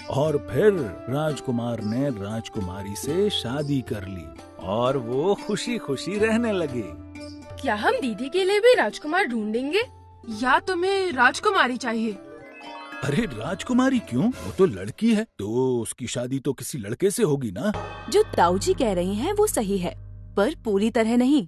और फिर राजकुमार ने राजकुमारी से शादी कर ली और वो खुशी खुशी रहने लगे। क्या हम दीदी के लिए भी राजकुमार ढूंढेंगे या तुम्हें राजकुमारी चाहिए? अरे राजकुमारी क्यों? वो तो लड़की है, तो उसकी शादी तो किसी लड़के से होगी ना। जो ताऊजी कह रही हैं वो सही है, पर पूरी तरह नहीं।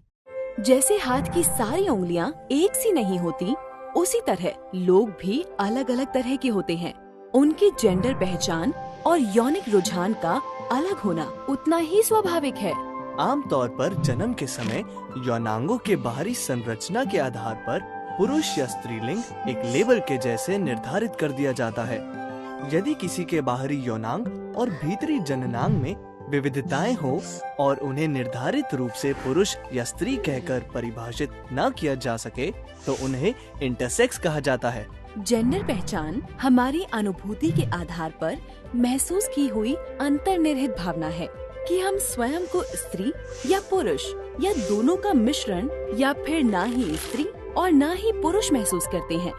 जैसे हाथ की सारी उंगलियां एक सी नहीं होती, उसी तरह लोग भी अलग अलग तरह के होते हैं। उनकी जेंडर पहचान और यौनिक रुझान का अलग होना उतना ही स्वाभाविक है। आमतौर पर जन्म के समय यौनांगों के बाहरी संरचना के आधार पर पुरुष या स्त्रीलिंग एक लेबल के जैसे निर्धारित कर दिया जाता है। यदि किसी के बाहरी यौनांग और भीतरी जननांग में विविधताएं हो और उन्हें निर्धारित रूप से पुरुष या स्त्री कहकर परिभाषित न किया जा सके, तो उन्हें इंटरसेक्स कहा जाता है। जेंडर पहचान हमारी अनुभूति के आधार पर महसूस की हुई अंतर्निहित भावना है कि हम स्वयं को स्त्री या पुरुष या दोनों का मिश्रण या फिर ना ही स्त्री और ना ही पुरुष महसूस करते हैं,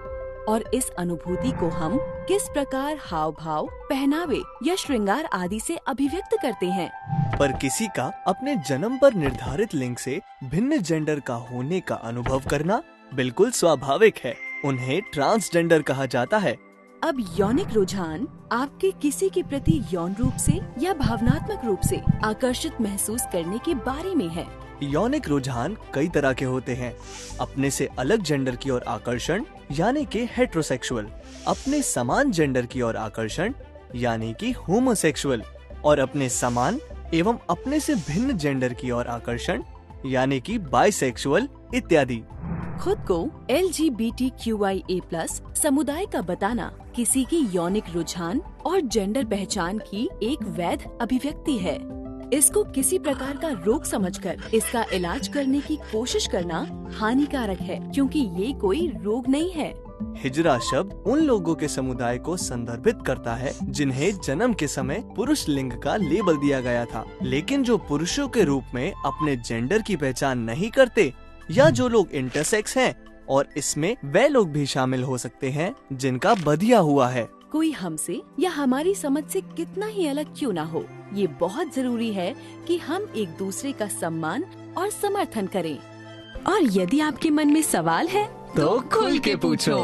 और इस अनुभूति को हम किस प्रकार हाव भाव, पहनावे या श्रृंगार आदि से अभिव्यक्त करते हैं। पर किसी का अपने जन्म पर निर्धारित लिंग से भिन्न जेंडर का होने का अनुभव करना बिल्कुल स्वाभाविक है। उन्हें ट्रांसजेंडर कहा जाता है। अब यौनिक रुझान आपके किसी के प्रति यौन रूप से या भावनात्मक रूप से आकर्षित महसूस करने के बारे में है। यौनिक रुझान कई तरह के होते हैं। अपने से अलग जेंडर की ओर आकर्षण यानी कि हेट्रोसेक्सुअल, अपने समान जेंडर की ओर आकर्षण यानी कि होमोसेक्सुअल, और अपने समान एवं अपने से भिन्न जेंडर की ओर आकर्षण यानी कि बाइसेक्सुअल इत्यादि। खुद को LGBTQIA+ समुदाय का बताना किसी की यौनिक रुझान और जेंडर पहचान की एक वैध अभिव्यक्ति है। इसको किसी प्रकार का रोग समझकर इसका इलाज करने की कोशिश करना हानिकारक है, क्योंकि ये कोई रोग नहीं है। हिजरा शब्द उन लोगों के समुदाय को संदर्भित करता है जिन्हें जन्म के समय पुरुष लिंग का लेबल दिया गया था, लेकिन जो पुरुषों के रूप में अपने जेंडर की पहचान नहीं करते, या जो लोग इंटरसेक्स हैं, और इसमें वे लोग भी शामिल हो सकते हैं जिनका बधिया हुआ है। कोई हमसे या हमारी समझ से कितना ही अलग क्यों ना हो, ये बहुत जरूरी है कि हम एक दूसरे का सम्मान और समर्थन करें। और यदि आपके मन में सवाल है तो खुल के पूछो।